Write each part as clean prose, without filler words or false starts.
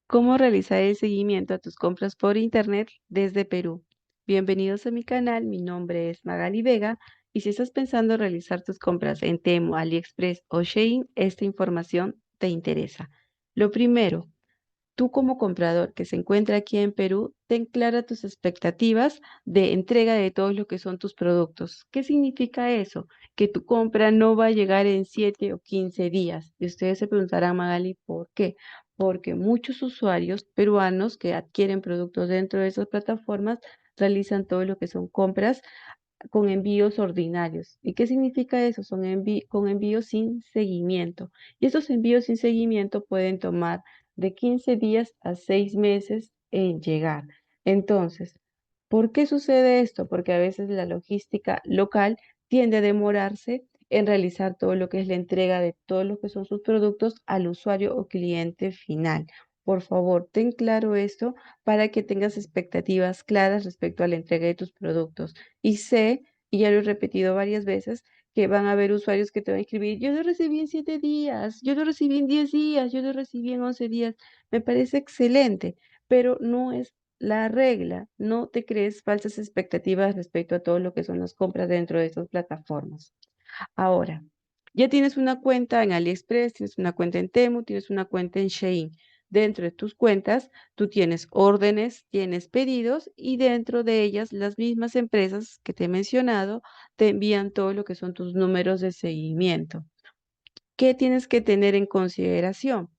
¿Cómo realizar el seguimiento a tus compras por Internet desde Perú? Bienvenidos a mi canal, mi nombre es Magali Vega y si estás pensando realizar tus compras en Temu, AliExpress o Shein, esta información te interesa. Lo primero, tú como comprador que se encuentra aquí en Perú, ten clara tus expectativas de entrega de todo lo que son tus productos. ¿Qué significa eso? Que tu compra no va a llegar en 7 o 15 días. Y ustedes se preguntarán, Magali, ¿por qué? Porque muchos usuarios peruanos que adquieren productos dentro de esas plataformas realizan todo lo que son compras con envíos ordinarios. ¿Y qué significa eso? Son con envíos sin seguimiento. Y esos envíos sin seguimiento pueden tomar de 15 días a 6 meses en llegar. Entonces, ¿por qué sucede esto? Porque a veces la logística local tiende a demorarse en realizar todo lo que es la entrega de todo lo que son sus productos al usuario o cliente final. Por favor, ten claro esto para que tengas expectativas claras respecto a la entrega de tus productos. Y sé, y ya lo he repetido varias veces, que van a haber usuarios que te van a escribir, yo lo recibí en 7 días, yo lo recibí en 10 días, yo lo recibí en 11 días. Me parece excelente, pero no es la regla. No te crees falsas expectativas respecto a todo lo que son las compras dentro de estas plataformas. Ahora, ya tienes una cuenta en AliExpress, tienes una cuenta en Temu, tienes una cuenta en Shein. Dentro de tus cuentas, tú tienes órdenes, tienes pedidos y dentro de ellas las mismas empresas que te he mencionado te envían todo lo que son tus números de seguimiento. ¿Qué tienes que tener en consideración?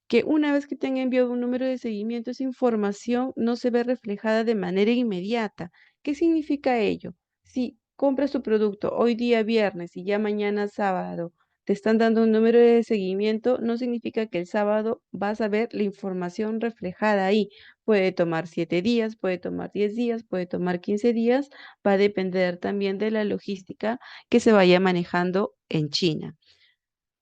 Que una vez que te han enviado un número de seguimiento, esa información no se ve reflejada de manera inmediata. ¿Qué significa ello? Si compras tu producto hoy día viernes y ya mañana sábado te están dando un número de seguimiento, no significa que el sábado vas a ver la información reflejada ahí. Puede tomar 7 días, puede tomar 10 días, puede tomar 15 días, va a depender también de la logística que se vaya manejando en China.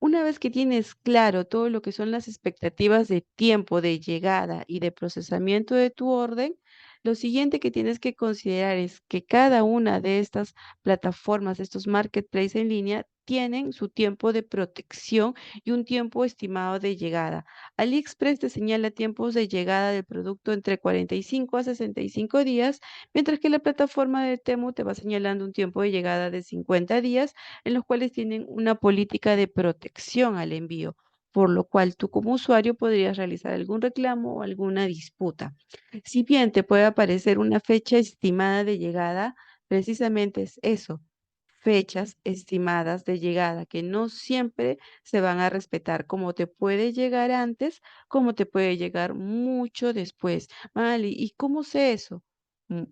Una vez que tienes claro todo lo que son las expectativas de tiempo de llegada y de procesamiento de tu orden, lo siguiente que tienes que considerar es que cada una de estas plataformas, estos marketplaces en línea, tienen su tiempo de protección y un tiempo estimado de llegada. AliExpress te señala tiempos de llegada del producto entre 45 a 65 días, mientras que la plataforma de Temu te va señalando un tiempo de llegada de 50 días en los cuales tienen una política de protección al envío, por lo cual tú como usuario podrías realizar algún reclamo o alguna disputa. Si bien te puede aparecer una fecha estimada de llegada, precisamente es eso, fechas estimadas de llegada que no siempre se van a respetar, como te puede llegar antes, como te puede llegar mucho después. Vale, ¿y cómo sé eso?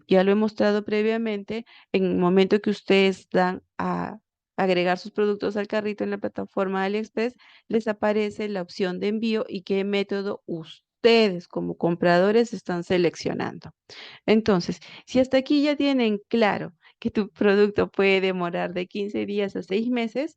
Ya lo he mostrado previamente en el momento que ustedes dan a agregar sus productos al carrito en la plataforma de AliExpress, les aparece la opción de envío y qué método ustedes como compradores están seleccionando. Entonces, si hasta aquí ya tienen claro que tu producto puede demorar de 15 días a 6 meses,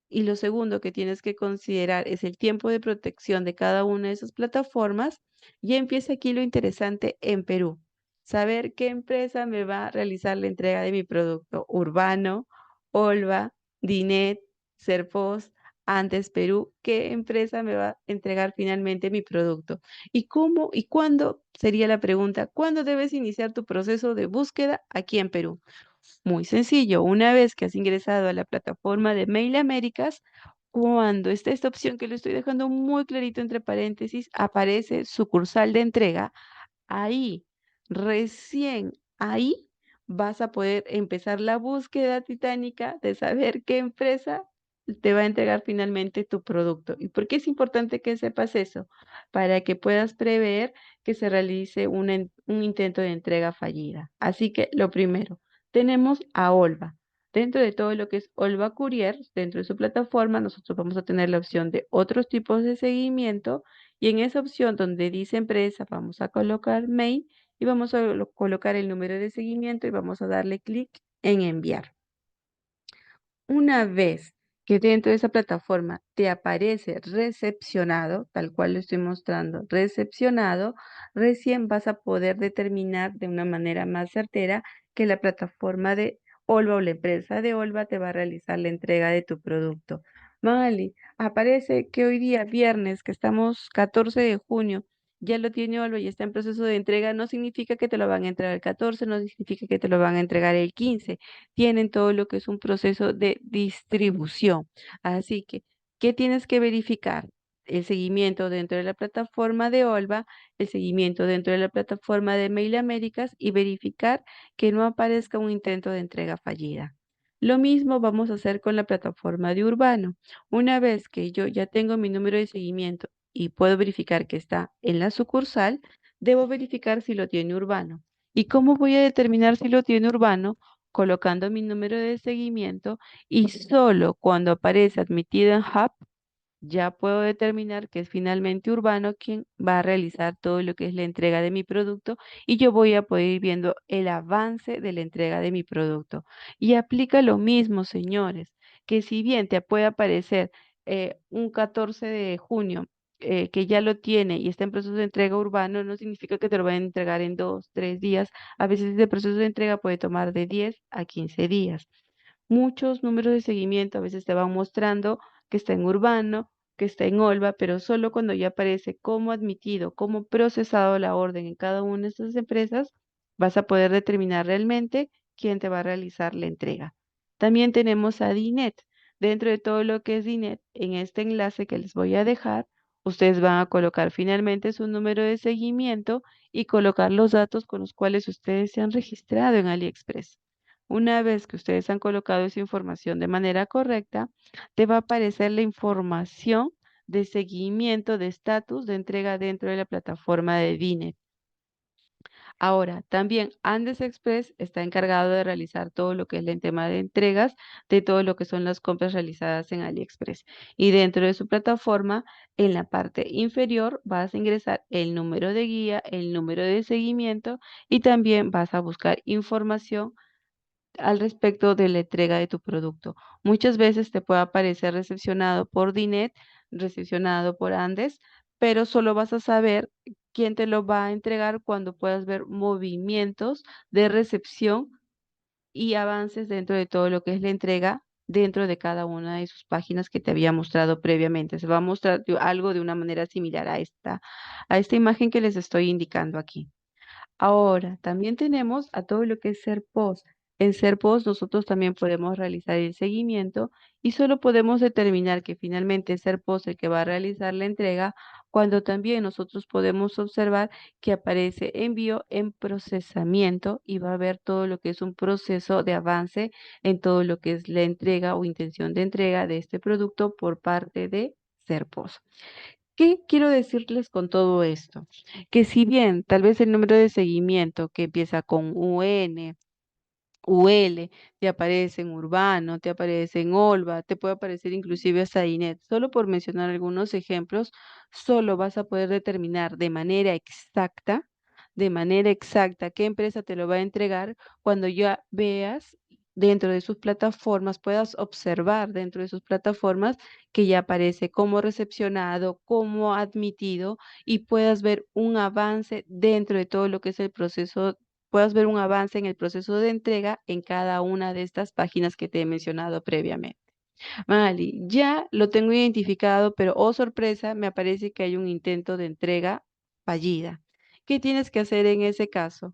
y lo segundo que tienes que considerar es el tiempo de protección de cada una de esas plataformas. Ya empieza aquí lo interesante en Perú. Saber qué empresa me va a realizar la entrega de mi producto. Urbano, Olva, Dinet, Serpos, Andes Perú. ¿Qué empresa me va a entregar finalmente mi producto? ¿Y cómo y cuándo? Sería la pregunta. ¿Cuándo debes iniciar tu proceso de búsqueda aquí en Perú? Muy sencillo, una vez que has ingresado a la plataforma de Mail Américas, cuando está esta opción que lo estoy dejando muy clarito entre paréntesis, aparece sucursal de entrega, ahí, recién ahí vas a poder empezar la búsqueda titánica de saber qué empresa te va a entregar finalmente tu producto. ¿Y por qué es importante que sepas eso? Para que puedas prever que se realice un intento de entrega fallida. Así que lo primero, tenemos a Olva. Dentro de todo lo que es Olva Courier, dentro de su plataforma, nosotros vamos a tener la opción de otros tipos de seguimiento y en esa opción donde dice empresa, vamos a colocar mail y vamos a colocar el número de seguimiento y vamos a darle clic en enviar. Una vez que dentro de esa plataforma te aparece recepcionado, tal cual lo estoy mostrando, recepcionado, recién vas a poder determinar de una manera más certera que la plataforma de Olva o la empresa de Olva te va a realizar la entrega de tu producto. Mali, aparece que hoy día, viernes, que estamos 14 de junio, ya lo tiene Olva y está en proceso de entrega, no significa que te lo van a entregar el 14, no significa que te lo van a entregar el 15. Tienen todo lo que es un proceso de distribución. Así que, ¿qué tienes que verificar? El seguimiento dentro de la plataforma de Olva, el seguimiento dentro de la plataforma de Mail Américas y verificar que no aparezca un intento de entrega fallida. Lo mismo vamos a hacer con la plataforma de Urbano. Una vez que yo ya tengo mi número de seguimiento y puedo verificar que está en la sucursal, debo verificar si lo tiene Urbano. ¿Y cómo voy a determinar si lo tiene Urbano? Colocando mi número de seguimiento y solo cuando aparece admitido en Hub ya puedo determinar que es finalmente Urbano quien va a realizar todo lo que es la entrega de mi producto y yo voy a poder ir viendo el avance de la entrega de mi producto. Y aplica lo mismo, señores, que si bien te puede aparecer un 14 de junio que ya lo tiene y está en proceso de entrega Urbano, no significa que te lo vayan a entregar en 2, 3 días. A veces el proceso de entrega puede tomar de 10 a 15 días. Muchos números de seguimiento a veces te van mostrando que está en Urbano, que está en Olva, pero solo cuando ya aparece como admitido, como procesado la orden en cada una de estas empresas, vas a poder determinar realmente quién te va a realizar la entrega. También tenemos a DINET. Dentro de todo lo que es DINET, en este enlace que les voy a dejar, ustedes van a colocar finalmente su número de seguimiento y colocar los datos con los cuales ustedes se han registrado en AliExpress. Una vez que ustedes han colocado esa información de manera correcta, te va a aparecer la información de seguimiento de estatus de entrega dentro de la plataforma de Dinet. Ahora, también Andes Express está encargado de realizar todo lo que es el tema de entregas de todo lo que son las compras realizadas en AliExpress. Y dentro de su plataforma, en la parte inferior, vas a ingresar el número de guía, el número de seguimiento y también vas a buscar información al respecto de la entrega de tu producto. Muchas veces te puede aparecer recepcionado por Dinet, recepcionado por Andes, pero solo vas a saber quién te lo va a entregar cuando puedas ver movimientos de recepción y avances dentro de todo lo que es la entrega dentro de cada una de sus páginas que te había mostrado previamente. Se va a mostrar algo de una manera similar a esta imagen que les estoy indicando aquí. Ahora, también tenemos a todo lo que es SERPOS. En SERPOS nosotros también podemos realizar el seguimiento y solo podemos determinar que finalmente es SERPOS el que va a realizar la entrega cuando también nosotros podemos observar que aparece envío en procesamiento y va a haber todo lo que es un proceso de avance en todo lo que es la entrega o intención de entrega de este producto por parte de SERPOS. ¿Qué quiero decirles con todo esto? Que si bien tal vez el número de seguimiento que empieza con UN, UL, te aparece en Urbano, te aparece en Olva, te puede aparecer inclusive hasta INET. Solo por mencionar algunos ejemplos, solo vas a poder determinar de manera exacta qué empresa te lo va a entregar cuando ya veas dentro de sus plataformas, puedas observar dentro de sus plataformas que ya aparece como recepcionado, como admitido y puedas ver un avance dentro de todo lo que es el proceso, puedas ver un avance en el proceso de entrega en cada una de estas páginas que te he mencionado previamente. Mali, ya lo tengo identificado, pero oh sorpresa, me aparece que hay un intento de entrega fallida. ¿Qué tienes que hacer en ese caso?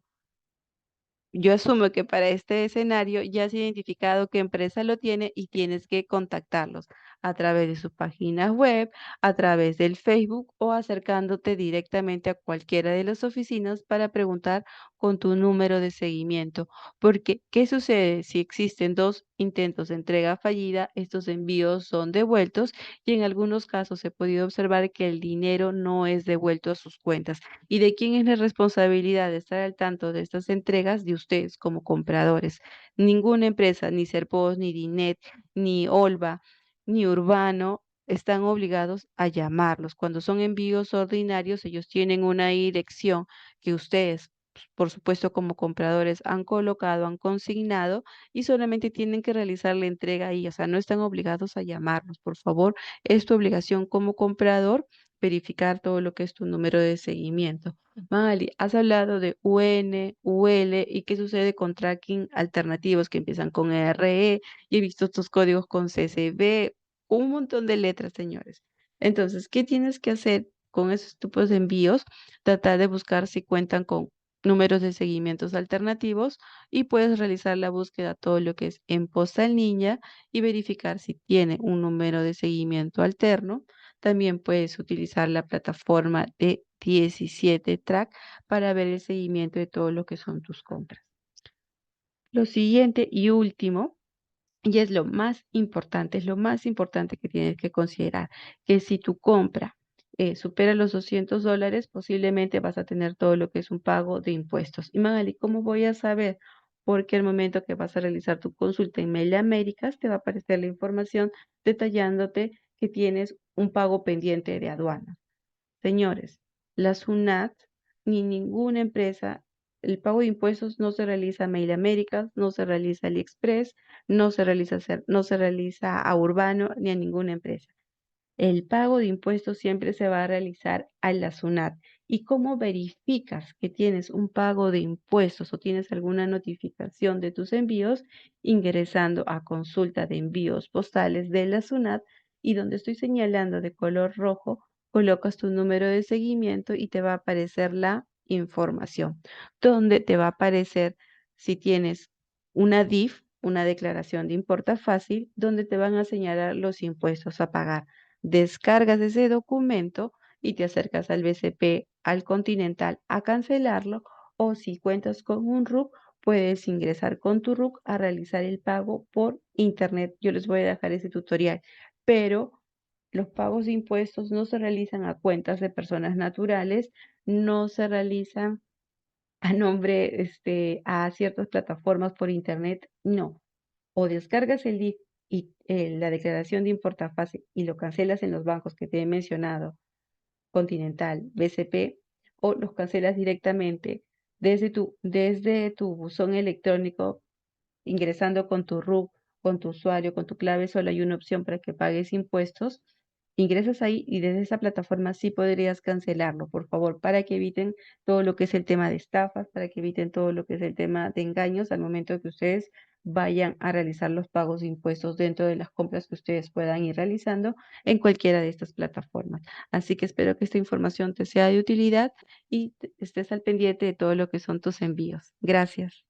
Yo asumo que para este escenario ya has identificado qué empresa lo tiene y tienes que contactarlos a través de sus páginas web, a través del Facebook o acercándote directamente a cualquiera de las oficinas para preguntar con tu número de seguimiento. Porque, ¿qué sucede si existen dos intentos de entrega fallida? Estos envíos son devueltos y en algunos casos he podido observar que el dinero no es devuelto a sus cuentas. ¿Y de quién es la responsabilidad de estar al tanto de estas entregas? De ustedes como compradores. Ninguna empresa, ni Serpos, ni Dinet, ni Olva, ni Urbano están obligados a llamarlos. Cuando son envíos ordinarios, ellos tienen una dirección que ustedes, por supuesto, como compradores han colocado, han consignado y solamente tienen que realizar la entrega ahí. O sea, no están obligados a llamarlos. Por favor, es tu obligación como comprador verificar todo lo que es tu número de seguimiento. Mali, has hablado de UN, UL y qué sucede con tracking alternativos que empiezan con RE y he visto estos códigos con CCB, un montón de letras, señores. Entonces, ¿qué tienes que hacer? con esos tipos de envíos, tratar de buscar si cuentan con números de seguimientos alternativos y puedes realizar la búsqueda todo lo que es en Postal Ninja y verificar si tiene un número de seguimiento alterno. También puedes utilizar la plataforma de 17 Track para ver el seguimiento de todo lo que son tus compras. Lo siguiente y último, y es lo más importante, es lo más importante que tienes que considerar, que si tu compra supera los $200, posiblemente vas a tener todo lo que es un pago de impuestos. Y Magali, ¿cómo voy a saber? Porque al momento que vas a realizar tu consulta en Mail Américas, te va a aparecer la información detallándote que tienes un pago pendiente de aduana. Señores, la SUNAT ni ninguna empresa, el pago de impuestos no se realiza a Mail Américas, no se realiza a AliExpress, no se realiza a Urbano ni a ninguna empresa. El pago de impuestos siempre se va a realizar a la SUNAT. ¿Y cómo verificas que tienes un pago de impuestos o tienes alguna notificación de tus envíos? Ingresando a consulta de envíos postales de la SUNAT y donde estoy señalando de color rojo, colocas tu número de seguimiento y te va a aparecer la información, donde te va a aparecer si tienes una DIF, una declaración de importa fácil, donde te van a señalar los impuestos a pagar. Descargas ese documento y te acercas al BCP, al Continental a cancelarlo, o si cuentas con un RUC, puedes ingresar con tu RUC a realizar el pago por internet. Yo les voy a dejar ese tutorial, pero los pagos de impuestos no se realizan a cuentas de personas naturales, no se realizan a nombre, a ciertas plataformas por internet, no. O descargas el DIF y la declaración de importa fácil y lo cancelas en los bancos que te he mencionado, Continental, BCP, o los cancelas directamente desde tu buzón electrónico ingresando con tu RUC, con tu usuario, con tu clave, solo hay una opción para que pagues impuestos. Ingresas ahí y desde esa plataforma sí podrías cancelarlo, por favor, para que eviten todo lo que es el tema de estafas, para que eviten todo lo que es el tema de engaños al momento que ustedes vayan a realizar los pagos de impuestos dentro de las compras que ustedes puedan ir realizando en cualquiera de estas plataformas. Así que espero que esta información te sea de utilidad y estés al pendiente de todo lo que son tus envíos. Gracias.